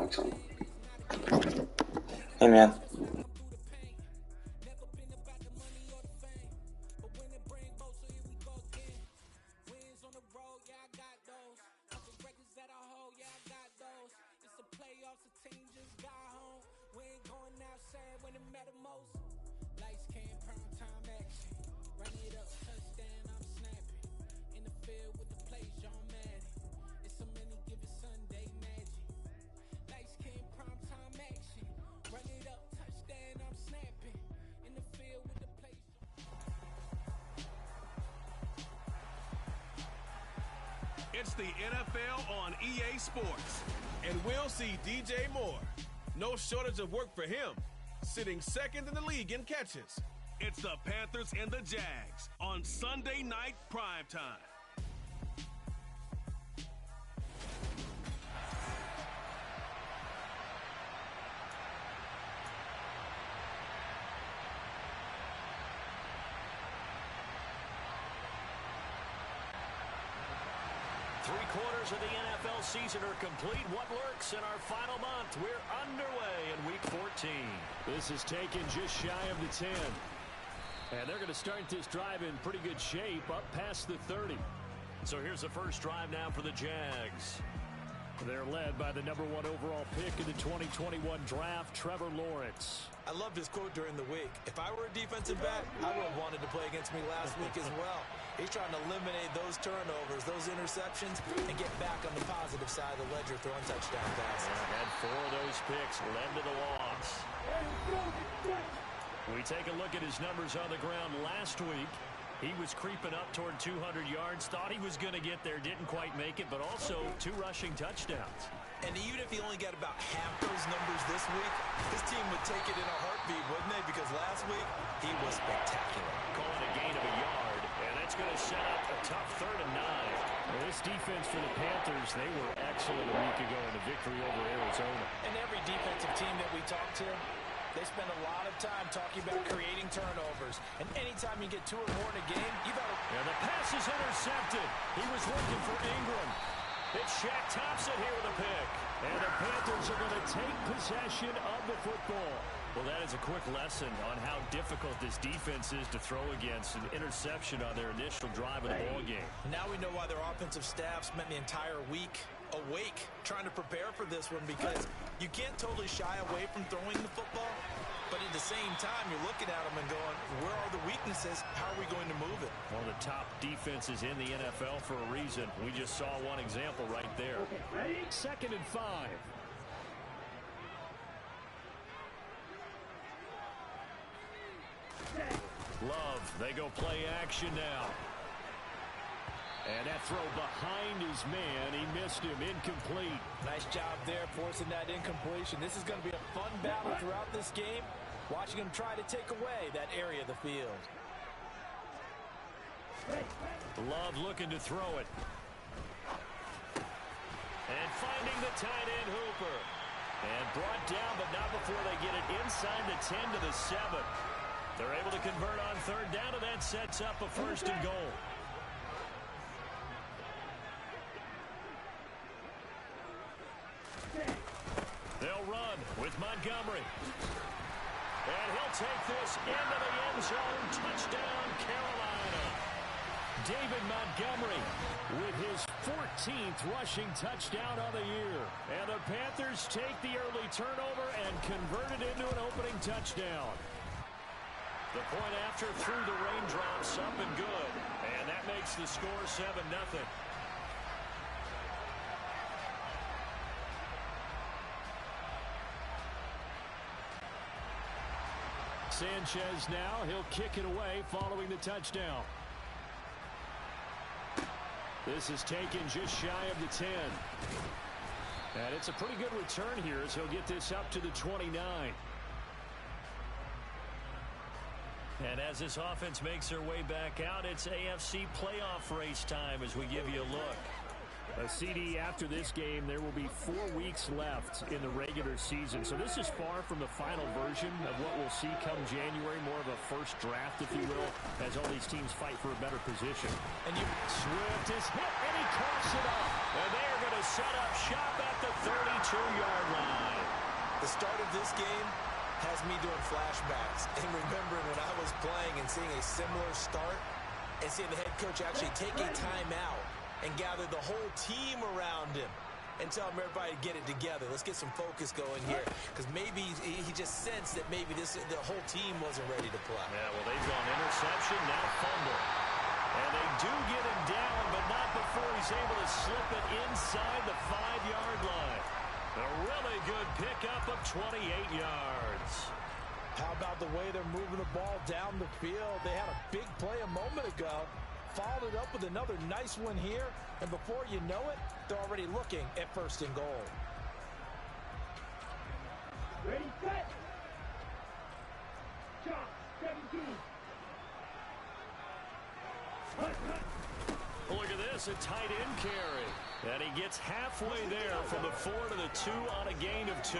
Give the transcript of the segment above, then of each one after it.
Excellent. Hey, man. It's the NFL on EA Sports, and we'll see DJ Moore. No shortage of work for him, sitting second in the league in catches. It's the Panthers and the Jags on Sunday night primetime. Three-quarters of the NFL season are complete. What lurks in our final month? We're underway in Week 14. This is taken just shy of the 10. And they're going to start this drive in pretty good shape, up past the 30. So here's the first drive now for the Jags. They're led by the #1 overall pick in the 2021 draft, Trevor Lawrence. I loved his quote during the week. If I were a defensive back, I would have wanted to play against me last week as well. He's trying to eliminate those turnovers, those interceptions, and get back on the positive side of the ledger throwing touchdown passes. And 4 of those picks led to the loss. We take a look at his numbers on the ground last week. He was creeping up toward 200 yards, thought he was going to get there, didn't quite make it, but also 2 rushing touchdowns. And even if he only got about half those numbers this week, his team would take it in a heartbeat, wouldn't they? Because last week, he was spectacular. Calling a gain of a yard, and that's going to set up a tough 3rd and 9. Well, this defense for the Panthers, they were excellent a week ago in a victory over Arizona. And every defensive team that we talk to, they spend a lot of time talking about creating turnovers. And anytime you get 2 or more in a game, you got to... And the pass is intercepted. He was looking for Ingram. It's Shaq Thompson here with a pick. And the Panthers are going to take possession of the football. Well, that is a quick lesson on how difficult this defense is to throw against. An interception on their initial drive of the ball game. Now we know why their offensive staff spent the entire week awake trying to prepare for this one, because you can't totally shy away from throwing the football, but at the same time you're looking at them and going, where are the weaknesses? How are we going to move it? One of the top defenses in the NFL for a reason. We just saw one example right there. 2nd and 5. Love, they go play action now. And that throw behind his man, he missed him, incomplete. Nice job there forcing that incompletion. This is going to be a fun battle throughout this game, watching him try to take away that area of the field. Love looking to throw it. And finding the tight end Hooper. And brought down, but not before they get it inside the 10 to the 7. They're able to convert on 3rd down, and that sets up a 1st and goal. They'll run with Montgomery. And he'll take this into the end zone. Touchdown, Carolina. David Montgomery with his 14th rushing touchdown of the year. And the Panthers take the early turnover and convert it into an opening touchdown. The point after through the raindrops, up and good. And that makes the score 7-0. Sanchez now, he'll kick it away following the touchdown. This is taken just shy of the 10. And it's a pretty good return here as he'll get this up to the 29. And as this offense makes their way back out, it's AFC playoff race time as we give you a look. A CD after this game, there will be 4 weeks left in the regular season. So this is far from the final version of what we'll see come January, more of a first draft, if you will, as all these teams fight for a better position. And Swift is hit, and he coughs it up. And they are going to set up shop at the 32-yard line. The start of this game has me doing flashbacks and remembering when I was playing and seeing a similar start and seeing the head coach actually take a timeout and gather the whole team around him and tell him everybody to get it together. Let's get some focus going here, because maybe he just sensed that maybe the whole team wasn't ready to play. Yeah, well, they've gone interception, now fumble. And they do get him down, but not before he's able to slip it inside the 5-yard line. A really good pickup of 28 yards. How about the way they're moving the ball down the field? They had a big play a moment ago. Followed it up with another nice one here. And before you know it, they're already looking at 1st and goal. Ready, set. Shot, 17. Look at this, a tight end carry. And he gets halfway there from the 4 to the 2 on a gain of 2.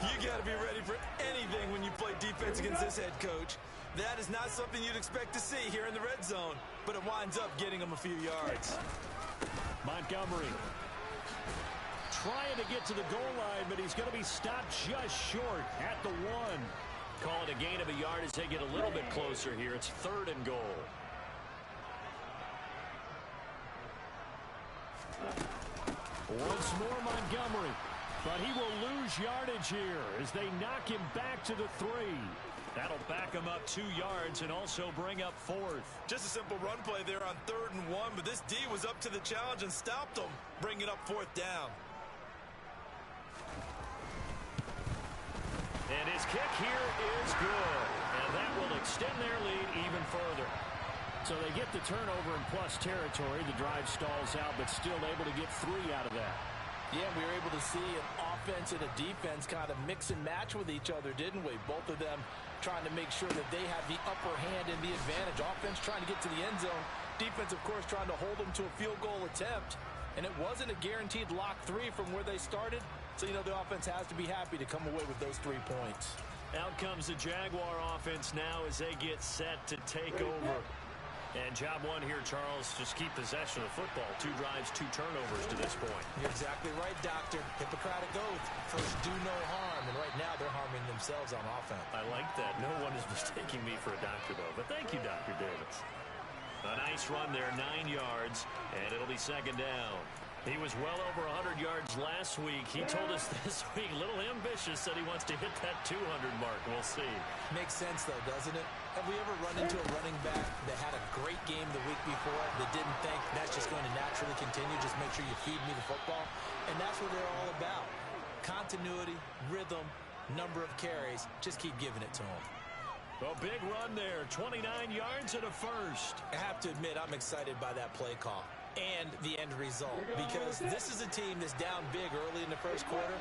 You got to be ready for anything when you play defense against this head coach. That is not something you'd expect to see here in the red zone, but it winds up getting him a few yards. Montgomery trying to get to the goal line, but he's going to be stopped just short at the 1. Call it a gain of a yard as they get a little bit closer here. It's 3rd and goal. Once more Montgomery, but he will lose yardage here as they knock him back to the 3. That'll back him up 2 yards and also bring up 4th. Just a simple run play there on 3rd and 1, but this D was up to the challenge and stopped them, bringing up 4th down. And his kick here is good, and that will extend their lead even further. So they get the turnover in plus territory. The drive stalls out, but still able to get 3 out of that. Yeah, we were able to see an offense and a defense kind of mix and match with each other, didn't we? Both of them trying to make sure that they have the upper hand and the advantage. Offense trying to get to the end zone. Defense, of course, trying to hold them to a field goal attempt. And it wasn't a guaranteed lock 3 from where they started. So, you know, the offense has to be happy to come away with those 3 points. Out comes the Jaguar offense now as they get set to take over. And job 1 here, Charles, just keep possession of the football. 2 drives, 2 turnovers to this point. You're exactly right, Doctor. Hippocratic oath. First, do no harm. And right now, they're harming themselves on offense. I like that. No one is mistaking me for a doctor, though. But thank you, Dr. Davis. A nice run there, 9 yards, and it'll be 2nd down. He was well over 100 yards last week. He told us this week, a little ambitious, said he wants to hit that 200 mark. We'll see. Makes sense, though, doesn't it? Have we ever run into a running back that had a great game the week before that didn't think that's just going to naturally continue? Just make sure you feed me the football. And that's what they're all about. Continuity, rhythm, number of carries. Just keep giving it to them. A big run there, 29 yards and a first. I have to admit, I'm excited by that play call and the end result, because this is a team that's down big early in the first quarter,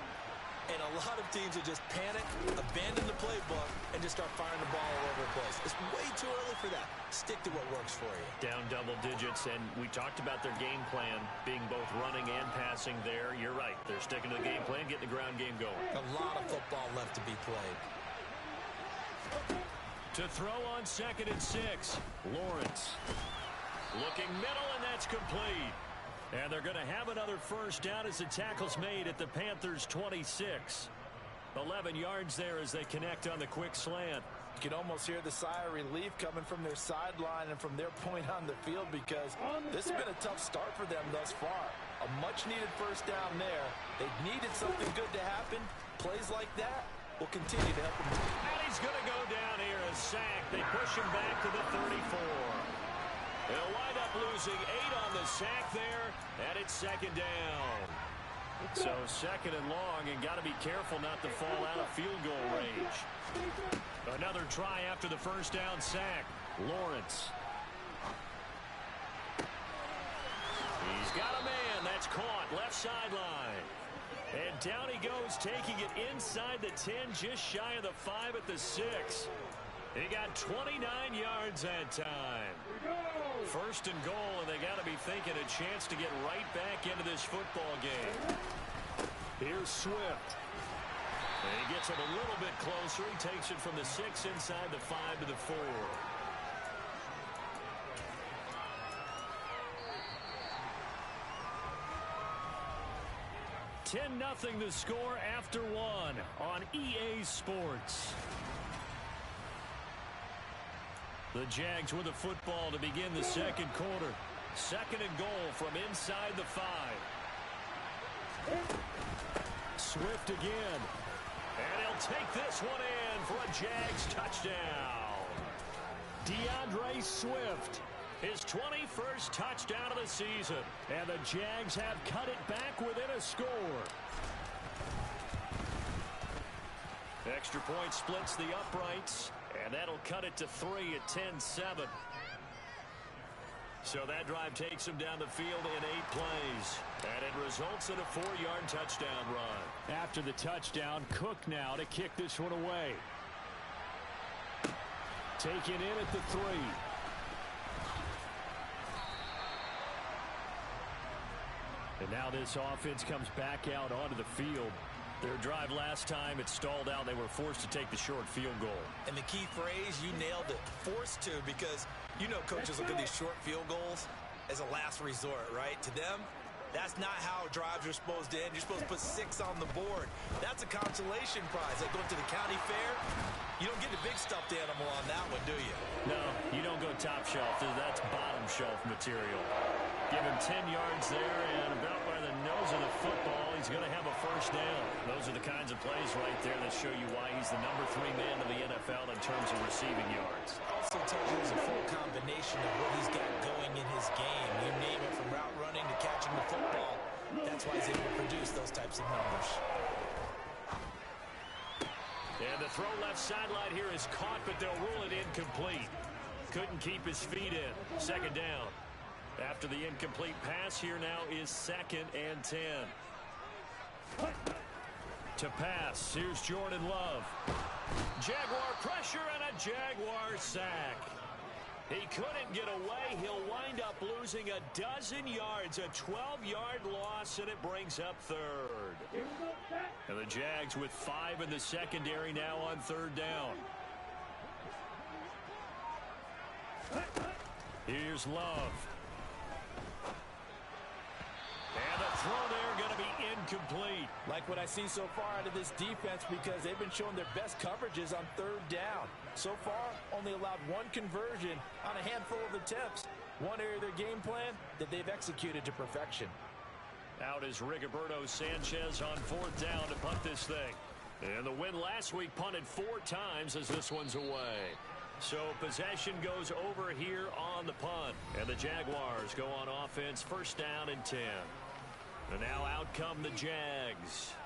and a lot of teams will just panic, abandon the playbook, and just start firing the ball all over the place. It's way too early for that. Stick to what works for you. Down double digits, and we talked about their game plan being both running and passing there. You're right. They're sticking to the game plan, getting the ground game going. A lot of football left to be played. To throw on 2nd and 6, Lawrence. Looking middle, and that's complete. And they're going to have another first down as the tackle's made at the Panthers' 26. 11 yards there as they connect on the quick slant. You can almost hear the sigh of relief coming from their sideline and from their point on the field, because this has been a tough start for them thus far. A much-needed first down there. They needed something good to happen. Plays like that will continue to help them. And he's going to go down here, a sack. They push him back to the 34. They'll wind up losing 8 on the sack there, and it's 2nd down. So 2nd and long, and got to be careful not to fall out of field goal range. Another try after the first down sack. Lawrence. He's got a man. That's caught. Left sideline. And down he goes, taking it inside the 10, just shy of the 5 at the 6. He got 29 yards that time. 1st and goal, and they got to be thinking a chance to get right back into this football game. Here's Swift. And he gets it a little bit closer. He takes it from the 6 inside the 5 to the 4. 10-0 the score after one on EA Sports. The Jags with the football to begin the second quarter. Second and goal from inside the 5. Swift again. And he'll take this one in for a Jags touchdown. DeAndre Swift, his 21st touchdown of the season. And the Jags have cut it back within a score. Extra point splits the uprights. And that'll cut it to 3 at 10-7. So that drive takes him down the field in 8 plays. And it results in a 4-yard touchdown run. After the touchdown, Cook now to kick this one away. Taken in at the 3. And now this offense comes back out onto the field. Their drive last time, it stalled out. They were forced to take the short field goal. And the key phrase, you nailed it, forced to, because you know coaches look at these short field goals as a last resort, right? To them, that's not how drives are supposed to end. You're supposed to put 6 on the board. That's a consolation prize. Like going to the county fair, you don't get the big stuffed animal on that one, do you? No, you don't go top shelf. That's bottom shelf material. Give him 10 yards there, and about by the nose of the football, he's going to have a first down. Those are the kinds of plays right there that show you why he's the number 3 man of the NFL in terms of receiving yards. Also tells you it's a full combination of what he's got going in his game. You name it, from route running to catching the football. That's why he's able to produce those types of numbers. And the throw left sideline here is caught, but they'll rule it incomplete. Couldn't keep his feet in. Second down. After the incomplete pass, here now is 2nd and 10. To pass, here's Jordan Love. Jaguar pressure and a Jaguar sack. He couldn't get away. He'll wind up losing a dozen yards, a 12-yard loss, and it brings up 3rd. And the Jags with 5 in the secondary now on 3rd down. Here's Love. And the throw there going to be incomplete. Like what I see so far out of this defense, because they've been showing their best coverages on 3rd down. So far, only allowed 1 conversion on a handful of attempts. One area of their game plan that they've executed to perfection. Out is Rigoberto Sanchez on 4th down to punt this thing. And the win last week punted 4 times as this one's away. So possession goes over here on the punt. And the Jaguars go on offense, 1st down and 10. And now out come the Jags.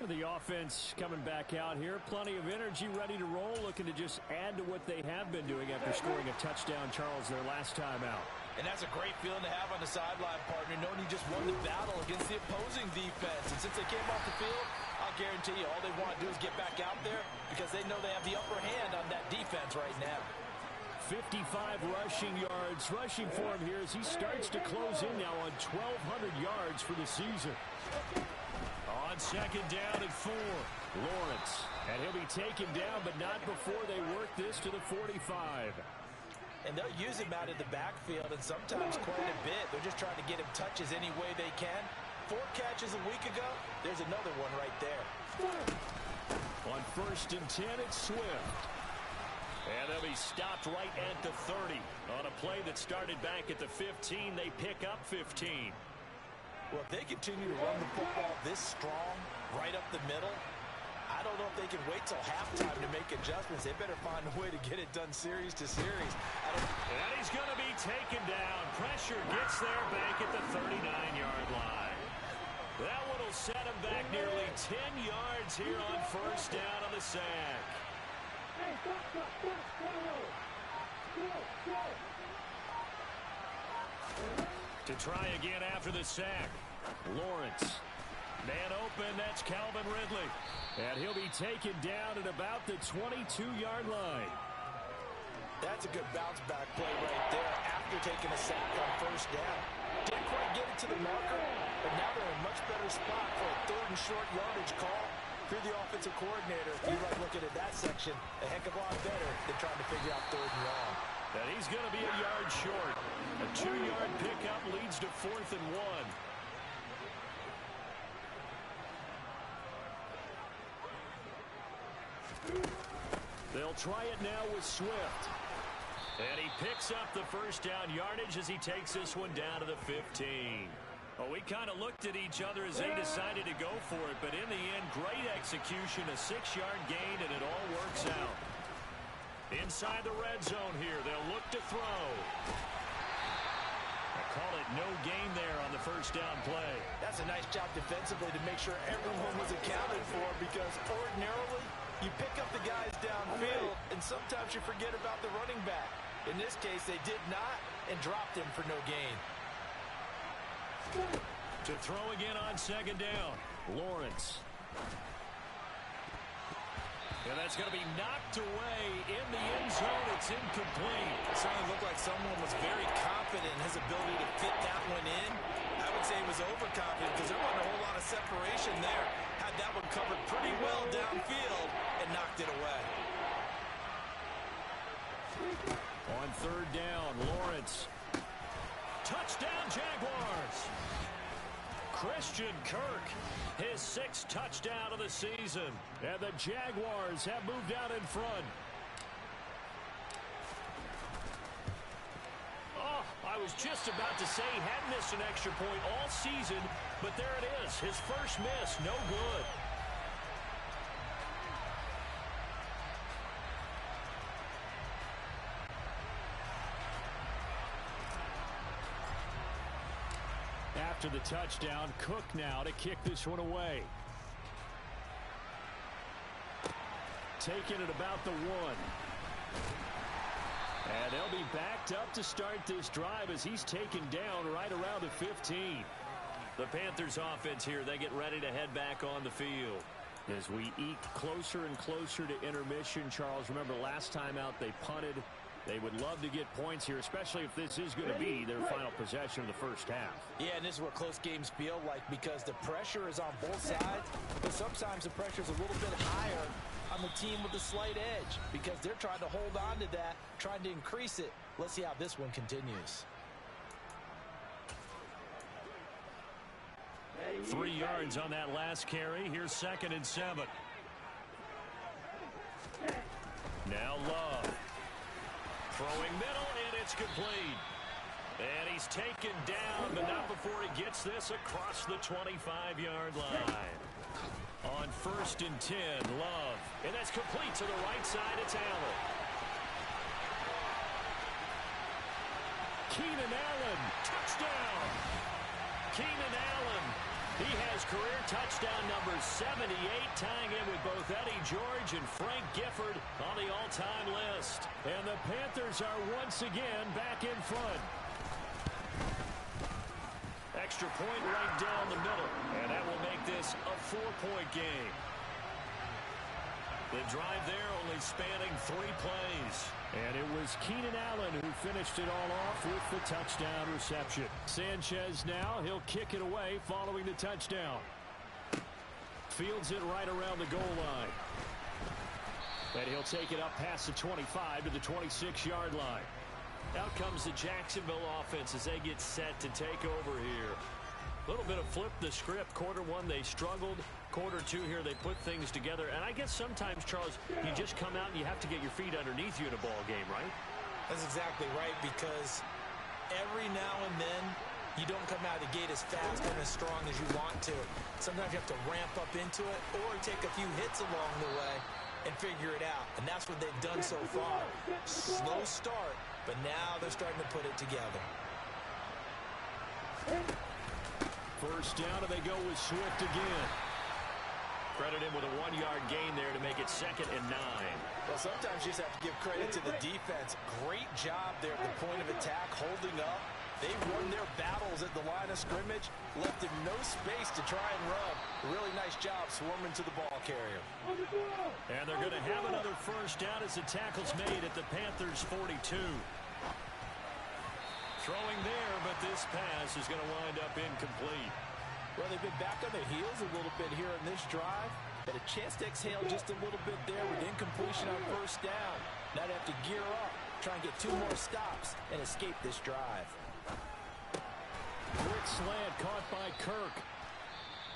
The offense coming back out here. Plenty of energy, ready to roll, looking to just add to what they have been doing after scoring a touchdown, Charles, their last time out. And that's a great feeling to have on the sideline, partner, knowing you just won the battle against the opposing defense. And since they came off the field, I'll guarantee you all they want to do is get back out there because they know they have the upper hand on that defense right now. 55 rushing yards. Rushing for him here as he starts to close in now on 1,200 yards for the season. On 2nd down and 4. Lawrence. And he'll be taken down, but not before they work this to the 45. And they'll use him out of the backfield, and sometimes quite a bit. They're just trying to get him touches any way they can. 4 catches a week ago. There's another one right there. On 1st and 10, it's Swift. And they'll be stopped right at the 30. On a play that started back at the 15, they pick up 15. Well, if they continue to run the football this strong, right up the middle, I don't know if they can wait till halftime to make adjustments. They better find a way to get it done series to series. And he's going to be taken down. Pressure gets there back at the 39-yard line. That one will set him back nearly 10 yards here on 1st down on the sack. To try again after the sack. Lawrence. Man open, that's Calvin Ridley. And he'll be taken down at about the 22-yard line. That's a good bounce-back play right there after taking a sack on 1st down. Didn't quite get it to the marker, but now they're in a much better spot for a 3rd and short yardage call. If you're the offensive coordinator, you like looking at that section a heck of a lot better than trying to figure out 3rd and long. And he's going to be a yard short. A 2-yard pickup leads to 4th and 1. They'll try it now with Swift. And he picks up the first down yardage as he takes this one down to the 15. Well, we kind of looked at each other as they decided to go for it, but in the end, great execution, a 6-yard gain, and it all works out. Inside the red zone here, they'll look to throw. I call it no gain there on the first down play. That's a nice job defensively to make sure everyone was accounted for, because ordinarily you pick up the guys downfield and sometimes you forget about the running back. In this case, they did not and dropped him for no gain. To throw again on second down, Lawrence. And that's going to be knocked away in the end zone. It's incomplete. It certainly looked like someone was very confident in his ability to fit that one in. I would say he was overconfident because there wasn't a whole lot of separation there. Had that one covered pretty well downfield and knocked it away. On third down, Lawrence. Touchdown, Jaguars. Christian Kirk, his 6th touchdown of the season. And the Jaguars have moved out in front. Oh, I was just about to say he hadn't missed an extra point all season, but there it is. His first miss, no good. After the touchdown, Cook now to kick this one away. Taking it about the 1. And they'll be backed up to start this drive as he's taken down right around the 15. The Panthers offense here, they get ready to head back on the field. As we eke closer and closer to intermission, Charles, remember last time out they punted. They would love to get points here, especially if this is going to be their final possession of the first half. Yeah, and this is what close games feel like, because the pressure is on both sides, but sometimes the pressure is a little bit higher on the team with the slight edge because they're trying to hold on to that, trying to increase it. Let's see how this one continues. 3 yards on that last carry. Here's 2nd and 7. Now Love. Throwing middle, and it's complete. And he's taken down, but not before he gets this across the 25-yard line. On 1st and 10, Love. And that's complete to the right side. It's Allen. Keenan Allen, touchdown. Keenan Allen. He has career touchdown number 78, tying in with both Eddie George and Frank Gifford on the all-time list. And the Panthers are once again back in front. Extra point right down the middle, and that will make this a 4-point game. The drive there only spanning 3 plays. And it was Keenan Allen who finished it all off with the touchdown reception. Sanchez now, he'll kick it away following the touchdown. Fields it right around the goal line. And he'll take it up past the 25 to the 26-yard line. Out comes the Jacksonville offense as they get set to take over here. A little bit of flip the script. Quarter 1, they struggled. Quarter 2 here, they put things together. And I guess sometimes, Charles, you just come out and you have to get your feet underneath you in a ball game, right? That's exactly right, because every now and then you don't come out of the gate as fast and as strong as you want to. Sometimes you have to ramp up into it or take a few hits along the way and figure it out. And that's what they've done so far. Slow start, but now they're starting to put it together. First down, and they go with Swift again. Credit him with a 1-yard gain there to make it 2nd and 9. Well, sometimes you just have to give credit to the defense. Great job there at the point of attack, holding up. They won their battles at the line of scrimmage, left him no space to try and run. Really nice job swarming to the ball carrier. And they're going to have another first down as the tackle's made at the Panthers' 42. Throwing there, but this pass is going to wind up incomplete. Well, they've been back on their heels a little bit here in this drive, but a chance to exhale just a little bit there with incompletion on first down. Now they have to gear up, try and get 2 more stops, and escape this drive. Quick slant caught by Kirk.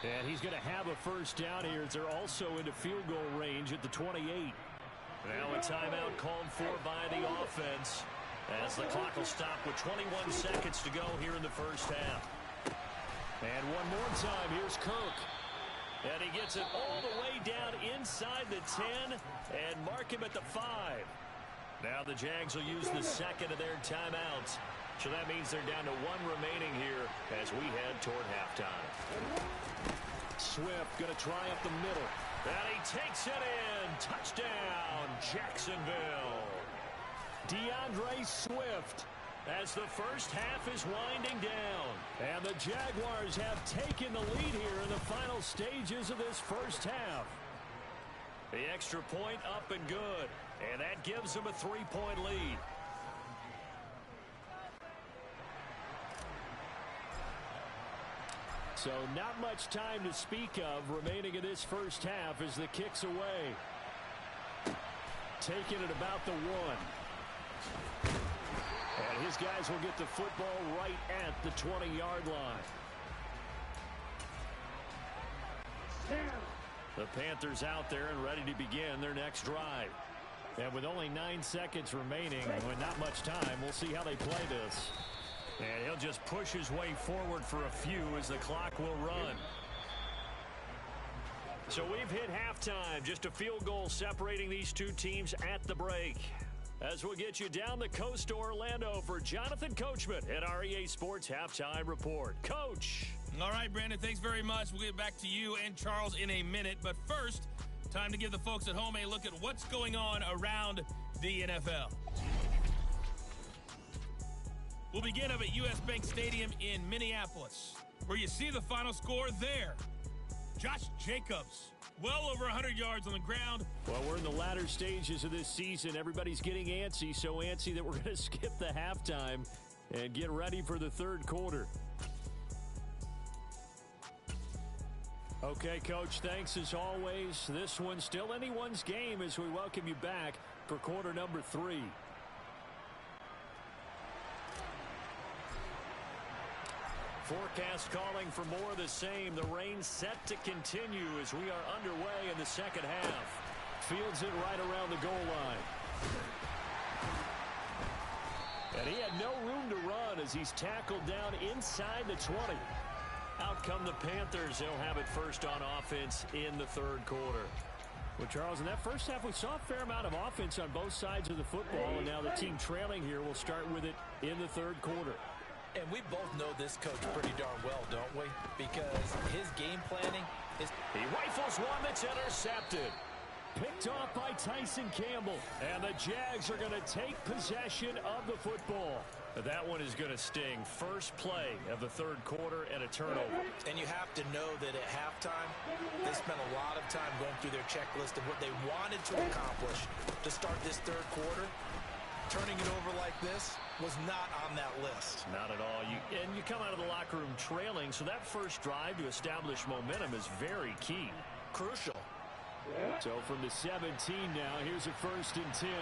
And he's going to have a first down here as they're also into field goal range at the 28. Now a timeout called for by the offense as the clock will stop with 21 seconds to go here in the first half. And one more time, here's Kirk. And he gets it all the way down inside the 10 and mark him at the 5. Now the Jags will use the second of their timeouts. So that means they're down to one remaining here as we head toward halftime. Swift going to try up the middle. And he takes it in. Touchdown, Jacksonville. DeAndre Swift as the first half is winding down. And the Jaguars have taken the lead here in the final stages of this first half. The extra point up and good. And that gives them a 3-point lead. So not much time to speak of remaining in this first half as the kick's away. Taking it about the 1. And his guys will get the football right at the 20-yard line. The Panthers out there and ready to begin their next drive. And with only 9 seconds remaining, with not much time, we'll see how they play this. And he'll just push his way forward for a few as the clock will run. So we've hit halftime. Just a field goal separating these two teams at the break. As we'll get you down the coast to Orlando for Jonathan Coachman at our EA Sports Halftime Report. Coach. All right, Brandon, thanks very much. We'll get back to you and Charles in a minute. But first, time to give the folks at home a look at what's going on around the NFL. We'll begin up at U.S. Bank Stadium in Minneapolis, where you see the final score there. Josh Jacobs, well over 100 yards on the ground. Well, we're in the latter stages of this season. Everybody's getting antsy, so antsy that we're going to skip the halftime and get ready for the third quarter. Okay, Coach, thanks as always. This one's still anyone's game as we welcome you back for quarter number 3. Forecast calling for more of the same. The rain set to continue as we are underway in the second half. Fields it right around the goal line. And he had no room to run as he's tackled down inside the 20. Out come the Panthers. They'll have it first on offense in the third quarter. Well, Charles, in that first half, we saw a fair amount of offense on both sides of the football, and now the team trailing here will start with it in the third quarter. And we both know this coach pretty darn well, don't we? Because his game planning is... He rifles one that's intercepted. Picked off by Tyson Campbell. And the Jags are going to take possession of the football. But that one is going to sting. First play of the third quarter and a turnover. And you have to know that at halftime, they spent a lot of time going through their checklist of what they wanted to accomplish to start this third quarter. Turning it over like this was not on that list. Not at all. And you come out of the locker room trailing, so that first drive to establish momentum is very key. Crucial. So from the 17 now, here's a 1st and 10.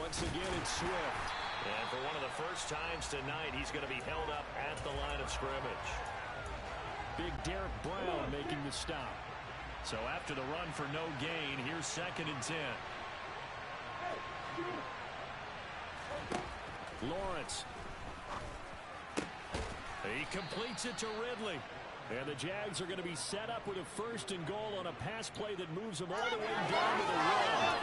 Once again, it's Swift. And for one of the first times tonight, he's going to be held up at the line of scrimmage. Big Derek Brown making the stop. So after the run for no gain, here's 2nd and 10. Lawrence. He completes it to Ridley. And the Jags are going to be set up with a 1st and goal on a pass play that moves them all the way down to the run.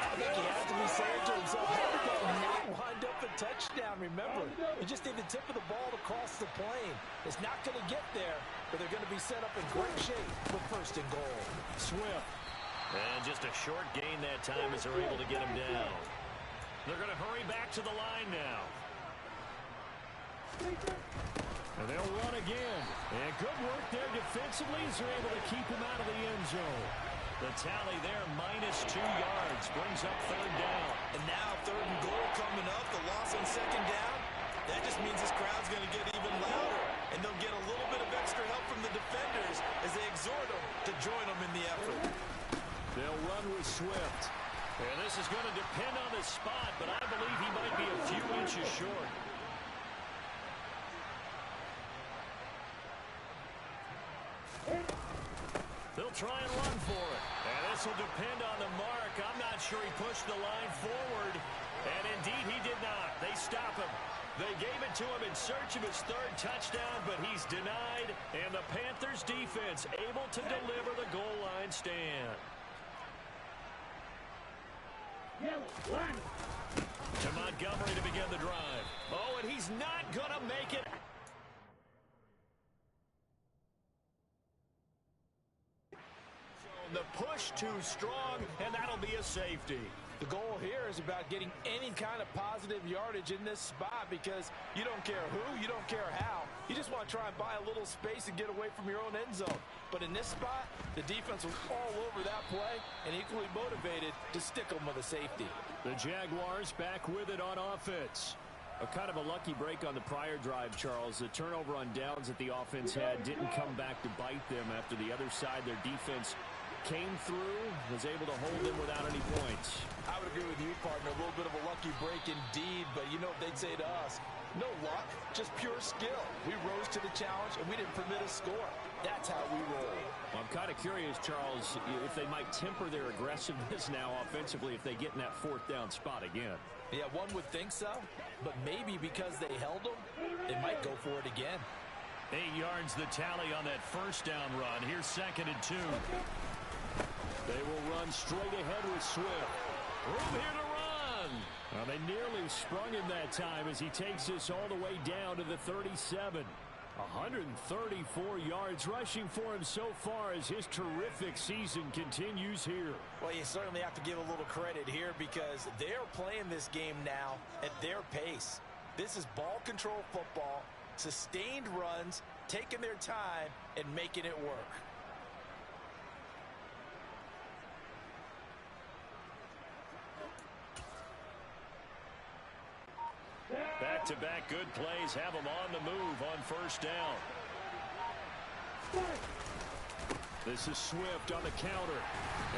I think he has to be saying to himself, how did that not wind up a touchdown? Remember, you just need the tip of the ball to cross the plane. It's not going to get there, but they're going to be set up in great shape with 1st and goal. Swift. And just a short gain that time as they're able to get him down. They're going to hurry back to the line now. And they'll run again. And good work there defensively as they're able to keep him out of the end zone. The tally there, -2 yards, brings up 3rd down. And now 3rd and goal coming up, the loss on 2nd down. That just means this crowd's going to get even louder. And they'll get a little bit of extra help from the defenders as they exhort them to join them in the effort. They'll run with Swift. And this is going to depend on the spot, but I believe he might be a few inches short. He'll try and run for it. And this will depend on the mark. I'm not sure he pushed the line forward. And indeed, he did not. They stop him. They gave it to him in search of his third touchdown, but he's denied. And the Panthers defense able to deliver the goal line stand. To Montgomery to begin the drive. Oh, and he's not going to make it. The push too strong, and that'll be a safety. The goal here is about getting any kind of positive yardage in this spot because you don't care who, you don't care how. You just want to try and buy a little space and get away from your own end zone. But in this spot, the defense was all over that play and equally motivated to stick them with a safety. The Jaguars back with it on offense. A kind of a lucky break on the prior drive, Charles. The turnover on downs that the offense had didn't come back to bite them after the other side. Their defense came through, was able to hold them without any points. I would agree with you, partner. A little bit of a lucky break indeed, but you know what they'd say to us? No luck, just pure skill. We rose to the challenge, and we didn't permit a score. That's how we roll. Well, I'm kind of curious, Charles, if they might temper their aggressiveness now offensively if they get in that fourth down spot again. Yeah, one would think so, but maybe because they held them, they might go for it again. 8 yards the tally on that first down run. Here's 2nd and 2. They will run straight ahead with Swift. Room here to run. Well, they nearly sprung him that time as he takes this all the way down to the 37. 134 yards rushing for him so far as his terrific season continues here. Well, you certainly have to give a little credit here because they're playing this game now at their pace. This is ball control football, sustained runs, taking their time, and making it work. Back-to-back good plays have them on the move on first down. This is Swift on the counter.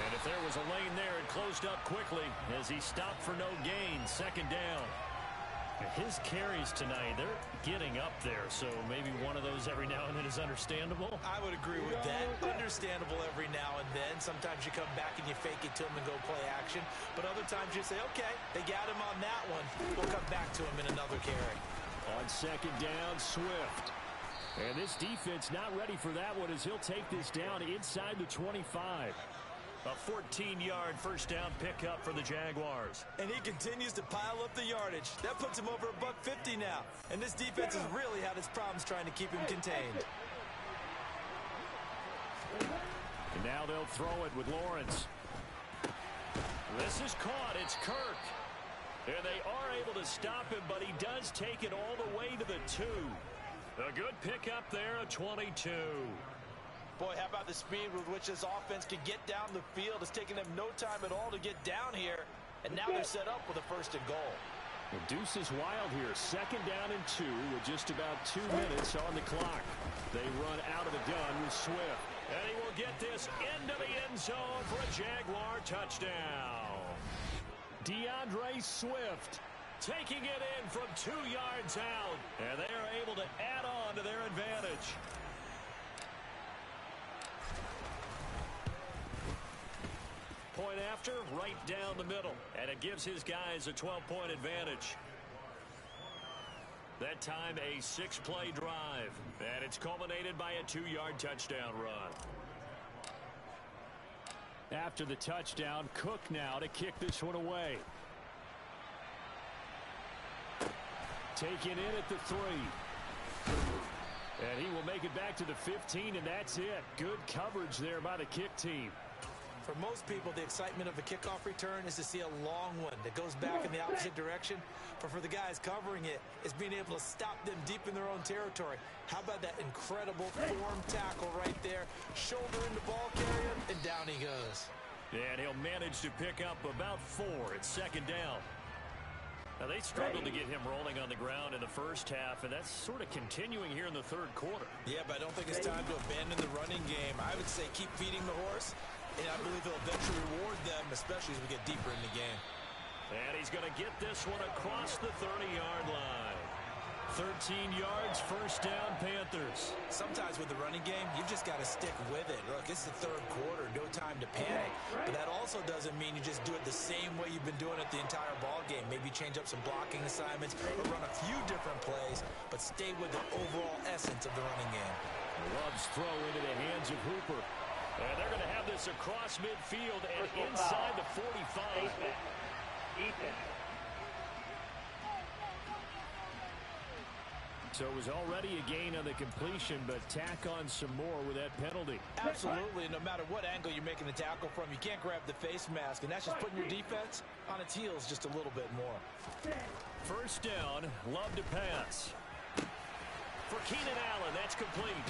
And if there was a lane there, it closed up quickly as he stopped for no gain. 2nd down. His carries tonight, they're getting up there, so maybe one of those every now and then is understandable. I would agree with that. Understandable every now and then. Sometimes you come back and you fake it to him and go play action. But other times you say, okay, they got him on that one. We'll come back to him in another carry. On 2nd down, Swift. And this defense not ready for that one as he'll take this down inside the 25. A 14-yard first down pickup for the Jaguars. And he continues to pile up the yardage. That puts him over $150 now. And this defense has really had its problems trying to keep him contained. And now they'll throw it with Lawrence. This is caught. It's Kirk. And they are able to stop him, but he does take it all the way to the 2. A good pickup there, a 22. Boy, how about the speed with which this offense can get down the field? It's taking them no time at all to get down here. And now they're set up with a 1st and goal. The deuce is wild here. 2nd down and 2 with just about 2 minutes on the clock. They run out of the gun with Swift. And he will get this into the end zone for a Jaguar touchdown. DeAndre Swift taking it in from 2 yards out. And they are able to add on to their advantage. Point after, right down the middle. And it gives his guys a 12-point advantage. That time a 6-play drive. And it's culminated by a 2-yard touchdown run. After the touchdown, Cook now to kick this one away. Taken in at the 3. And he will make it back to the 15, and that's it. Good coverage there by the kick team. For most people, the excitement of a kickoff return is to see a long one that goes back in the opposite direction. But for the guys covering it, it's being able to stop them deep in their own territory. How about that incredible form tackle right there? Shoulder into ball carrier, and down he goes. And he'll manage to pick up about 4 at 2nd down. Now, they struggled to get him rolling on the ground in the first half, and that's sort of continuing here in the 3rd quarter. Yeah, but I don't think it's time to abandon the running game. I would say keep feeding the horse, and I believe he'll eventually reward them, especially as we get deeper in the game. And he's going to get this one across the 30-yard line. 13 yards, first down, Panthers. Sometimes with the running running game, you've just got to stick with it. Look, it's the third quarter, no time to panic. But that also doesn't mean you just do it the same way you've been doing it the entire ball game. Maybe change up some blocking assignments or run a few different plays, but stay with the overall essence of the running game. Love's throw into the hands of Hooper. And they're going to have this across midfield and inside the 45. So it was already a gain on the completion, but tack on some more with that penalty. Absolutely. No matter what angle you're making the tackle from, you can't grab the face mask, and that's just putting your defense on its heels just a little bit more. First down, Love to pass. For Keenan Allen, that's complete.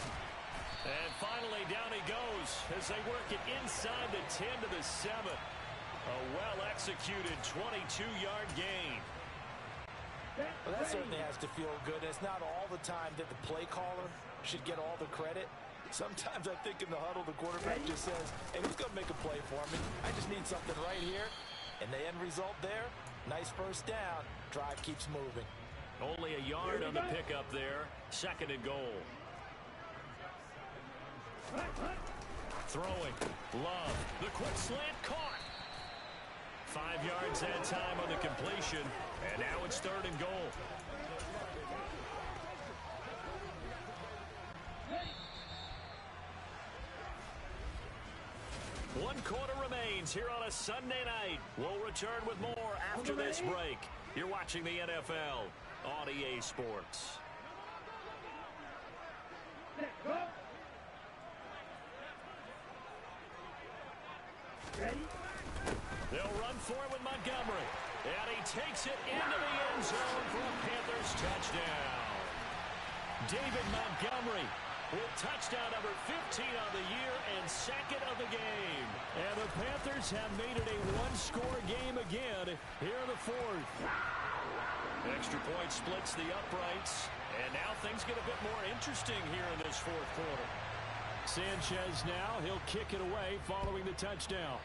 And finally, down he goes as they work it inside the 10 to the 7. A well-executed 22-yard gain. Well, that certainly has to feel good. It's not all the time that the play caller should get all the credit. Sometimes I think in the huddle, the quarterback just says, hey, who's going to make a play for me? I just need something right here. And the end result there, nice first down. Drive keeps moving. Only a yard on the pickup there. Second and goal. Throwing. Love. The quick slant caught. 5 yards that time on the completion. And now it's third and goal. One quarter remains here on a Sunday night. We'll return with more after this break. You're watching the NFL on EA Sports. They'll run for it with Montgomery. And he takes it into the end zone for a Panthers touchdown. David Montgomery with touchdown number 15 on the year and second of the game. And the Panthers have made it a one-score game again here in the fourth. Extra point splits the uprights. And now things get a bit more interesting here in this fourth quarter. Sanchez now, he'll kick it away following the touchdown.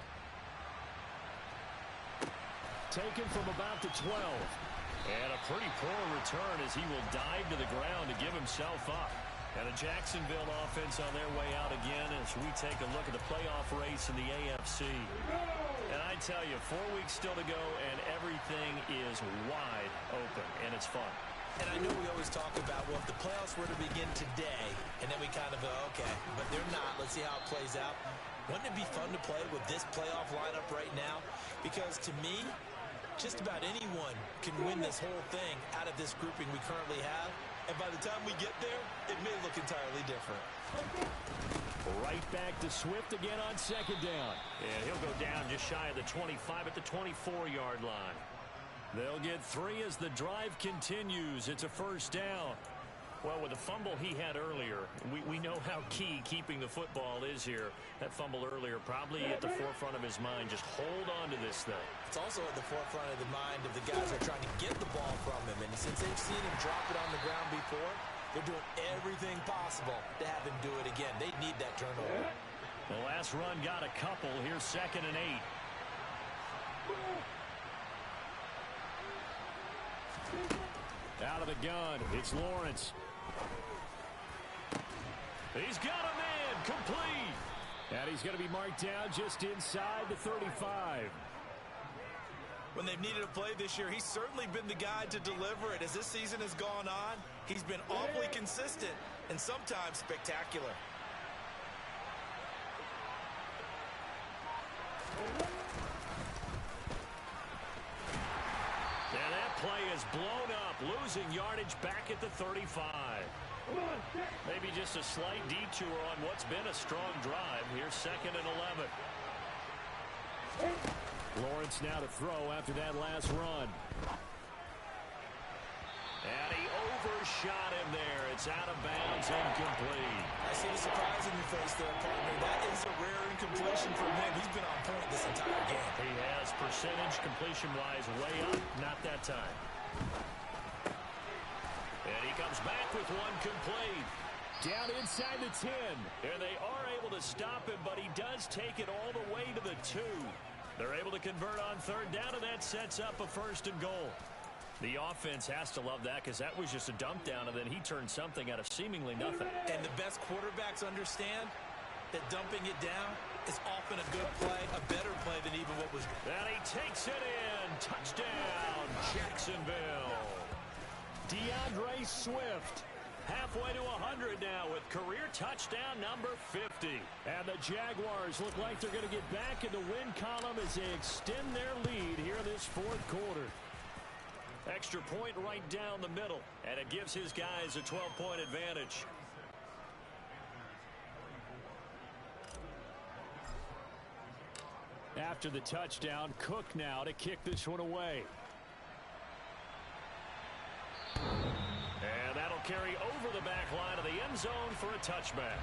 Taken from about the 12. And a pretty poor return as he will dive to the ground to give himself up. And the Jacksonville offense on their way out again as we take a look at the playoff race in the AFC. And I tell you, 4 weeks still to go and everything is wide open and it's fun. And I know we always talk about, well, if the playoffs were to begin today, and then we kind of go, okay, but they're not. Let's see how it plays out. Wouldn't it be fun to play with this playoff lineup right now? Because to me, just about anyone can win this whole thing out of this grouping we currently have. And by the time we get there, it may look entirely different. Right back to Swift again on second down. And he'll go down just shy of the 25 at the 24-yard line. They'll get 3 as the drive continues. It's a first down. Well, with the fumble he had earlier, we know how key keeping the football is here. That fumble earlier probably at the forefront of his mind. Just hold on to this thing. It's also at the forefront of the mind of the guys who are trying to get the ball from him. And since they've seen him drop it on the ground before, they're doing everything possible to have him do it again. They need that turnover. The last run got a couple. Here's 2nd and 8. Out of the gun, it's Lawrence. He's got a man, complete. And he's going to be marked down just inside the 35. When they've needed a play this year, he's certainly been the guy to deliver it. As this season has gone on, he's been awfully consistent and sometimes spectacular. And that play is blown up, losing yardage back at the 35. Maybe just a slight detour on what's been a strong drive. Here's 2nd and 11. Lawrence now to throw after that last run. And he overshot him there. It's out of bounds, incomplete. I see the surprise in your face there, partner. That is a rare incompletion from him. He's been on point this entire game. He has percentage completion-wise way up. Not that time. And he comes back with one complete. Down inside the 10. And they are able to stop him, but he does take it all the way to the 2. They're able to convert on third down, and that sets up a 1st and goal. The offense has to love that because that was just a dump down, and then he turned something out of seemingly nothing. And the best quarterbacks understand that dumping it down is often a good play, a better play than even what was. And he takes it in. Touchdown, Jacksonville. DeAndre Swift. Halfway to 100 now with career touchdown number 50. And the Jaguars look like they're going to get back in the win column as they extend their lead here in this fourth quarter. Extra point right down the middle, and it gives his guys a 12-point advantage. After the touchdown, Cook now to kick this one away. And that'll carry over the back line of the end zone for a touchback.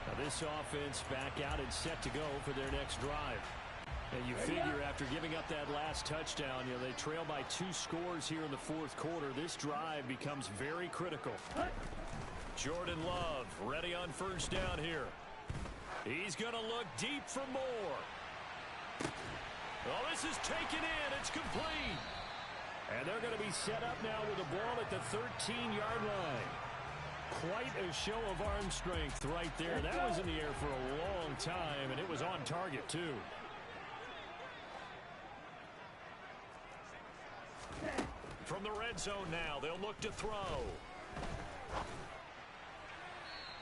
Now this offense back out and set to go for their next drive. And you figure after giving up that last touchdown, they trail by 2 scores here in the fourth quarter. This drive becomes very critical. Jordan Love ready on first down here. He's going to look deep for more. Well, this is taken in. It's complete. And they're going to be set up now with the ball at the 13-yard line. Quite a show of arm strength right there. That was in the air for a long time, and it was on target, too. From the red zone now, they'll look to throw.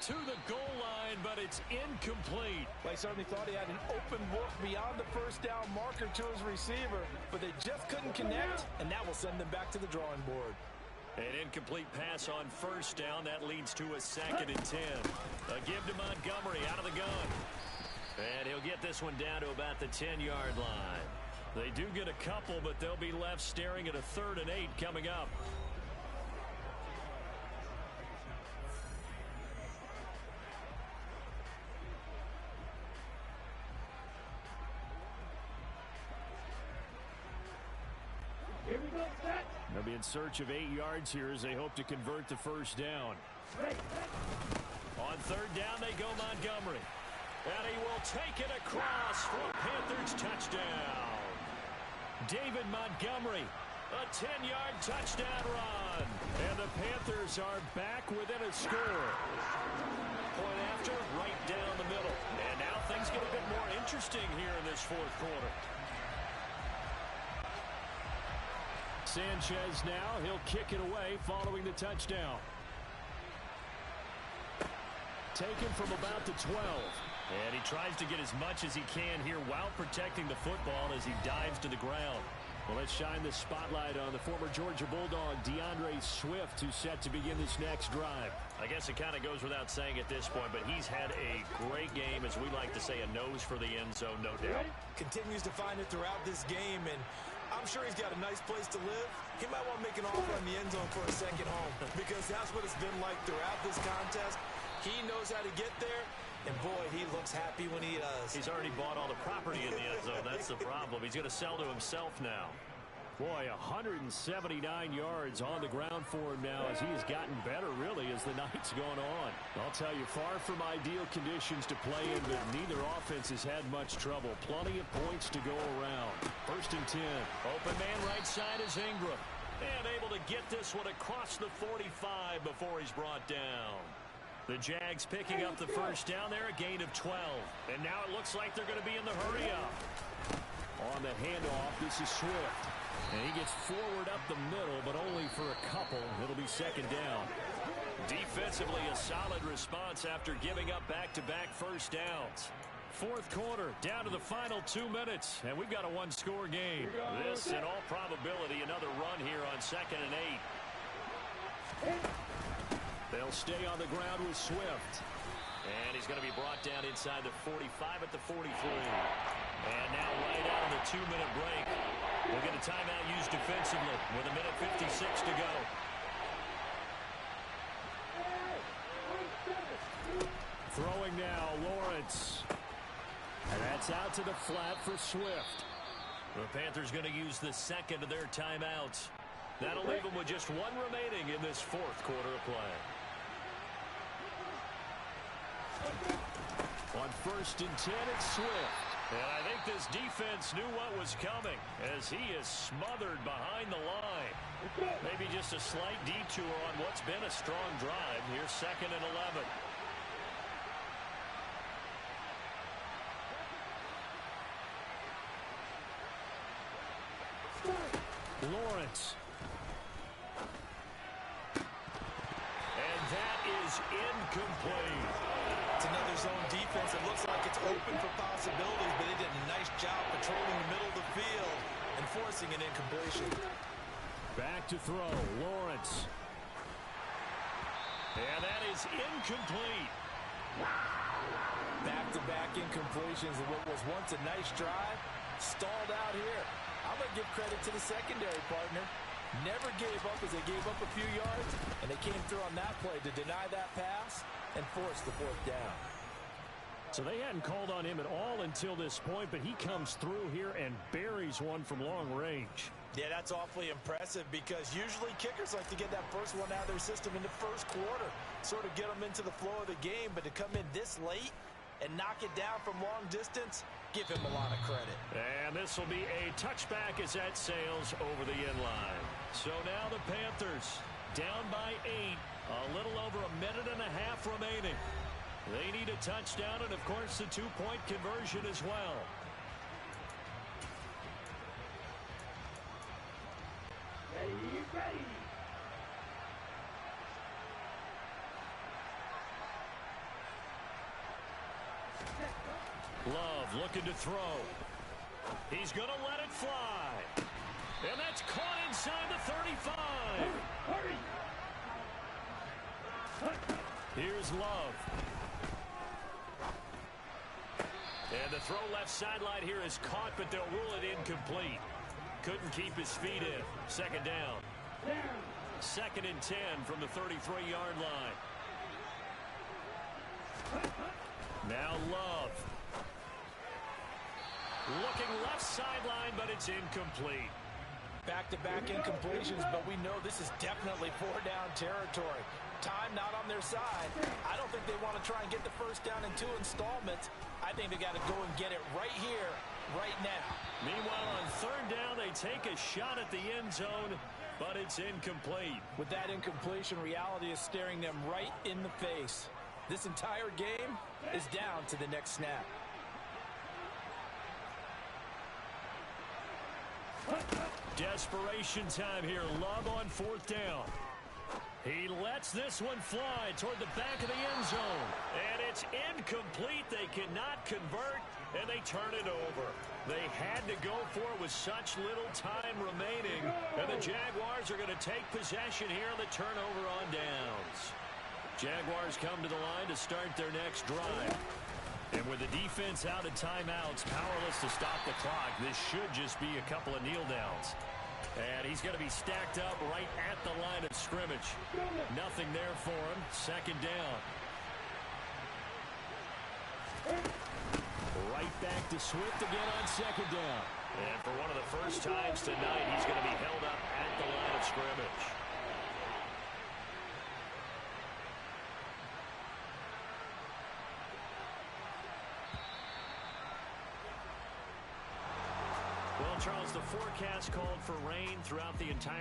To the goal line, but it's incomplete. They certainly thought he had an open look beyond the first down marker to his receiver, but they just couldn't connect, and that will send them back to the drawing board. An incomplete pass on first down. That leads to a 2nd and 10. A give to Montgomery out of the gun. And he'll get this one down to about the 10-yard line. They do get a couple, but they'll be left staring at a 3rd and 8 coming up. Here we go, set. They'll be in search of 8 yards here as they hope to convert the first down. On 3rd down, they go Montgomery. And he will take it across for a Panthers touchdown. David Montgomery, a 10-yard touchdown run. And the Panthers are back within a score. Point after, right down the middle. And now things get a bit more interesting here in this fourth quarter. Sanchez now, he'll kick it away following the touchdown. Taken from about the 12. And he tries to get as much as he can here while protecting the football as he dives to the ground. Well, let's shine the spotlight on the former Georgia Bulldog, DeAndre Swift, who's set to begin this next drive. I guess it kind of goes without saying at this point, but he's had a great game, as we like to say, a nose for the end zone, no doubt. Continues to find it throughout this game, and I'm sure he's got a nice place to live. He might want to make an offer on the end zone for a second home, because that's what it's been like throughout this contest. He knows how to get there, and boy, he looks happy when he does. He's already bought all the property in the end zone. That's the problem. He's going to sell to himself now. Boy, 179 yards on the ground for him now as he has gotten better, really, as the night's gone on. I'll tell you, far from ideal conditions to play in, but neither offense has had much trouble. Plenty of points to go around. 1st and 10. Open man right side is Ingram. And able to get this one across the 45 before he's brought down. The Jags picking up the first down there, a gain of 12. And now it looks like they're going to be in the hurry-up. On the handoff, this is Swift. And he gets forward up the middle, but only for a couple. It'll be 2nd down. Defensively, a solid response after giving up back-to-back first downs. Fourth quarter, down to the final 2 minutes, and we've got a one-score game. This, in all probability, another run here on 2nd and 8. They'll stay on the ground with Swift. And he's going to be brought down inside the 45 at the 43. And now right out of the 2-minute break, we'll get a timeout used defensively with 1:56 to go. Throwing now, Lawrence. And that's out to the flat for Swift. The Panthers going to use the 2nd of their timeouts. That'll leave them with just 1 remaining in this fourth quarter of play. On 1st and 10, it's Swift. And I think this defense knew what was coming as he is smothered behind the line. Maybe just a slight detour on what's been a strong drive. Here's 2nd and 11. Lawrence. And that is incomplete. It's another zone defense. It looks like it's open for possibilities, but they did a nice job patrolling the middle of the field and forcing an incompletion. Back to throw. Lawrence. And that is incomplete. Back-to-back incompletions, and what was once a nice drive stalled out here. I'm going to give credit to the secondary partner. Never gave up as they gave up a few yards, and they came through on that play to deny that pass and force the 4th down. So they hadn't called on him at all until this point, but he comes through here and buries one from long range. Yeah, that's awfully impressive because usually kickers like to get that first one out of their system in the first quarter, sort of get them into the flow of the game, but to come in this late and knock it down from long distance, give him a lot of credit. And this will be a touchback as that sails over the end line. So now the Panthers down by 8, a little over a minute and a half remaining. They need a touchdown and, of course, the 2-point conversion as well. Ready. Love looking to throw. He's going to let it fly. And that's caught inside the 35. Hurry. Here's Love. And the throw left sideline here is caught, but they'll rule it incomplete. Couldn't keep his feet in. 2nd down. 2nd and 10 from the 33-yard line. Now Love. Looking left sideline, but it's incomplete. Back-to-back incompletions, but we know this is definitely 4-down territory. Time not on their side. I don't think they want to try and get the first down in 2 installments. I think they got to go and get it right here, right now. Meanwhile, on 3rd down, they take a shot at the end zone, but it's incomplete. With that incompletion, reality is staring them right in the face. This entire game is down to the next snap. Desperation time here. Love on 4th down. He lets this one fly toward the back of the end zone. And it's incomplete. They cannot convert, and they turn it over. They had to go for it with such little time remaining. And the Jaguars are going to take possession here on the turnover on downs. Jaguars come to the line to start their next drive. And with the defense out of timeouts, powerless to stop the clock, this should just be a couple of kneel downs. And he's going to be stacked up right at the line of scrimmage. Nothing there for him. 2nd down. Right back to Swift again on 2nd down. And for one of the first times tonight, he's going to be held up at the line of scrimmage. Well, Charles, the forecast called for rain throughout the entire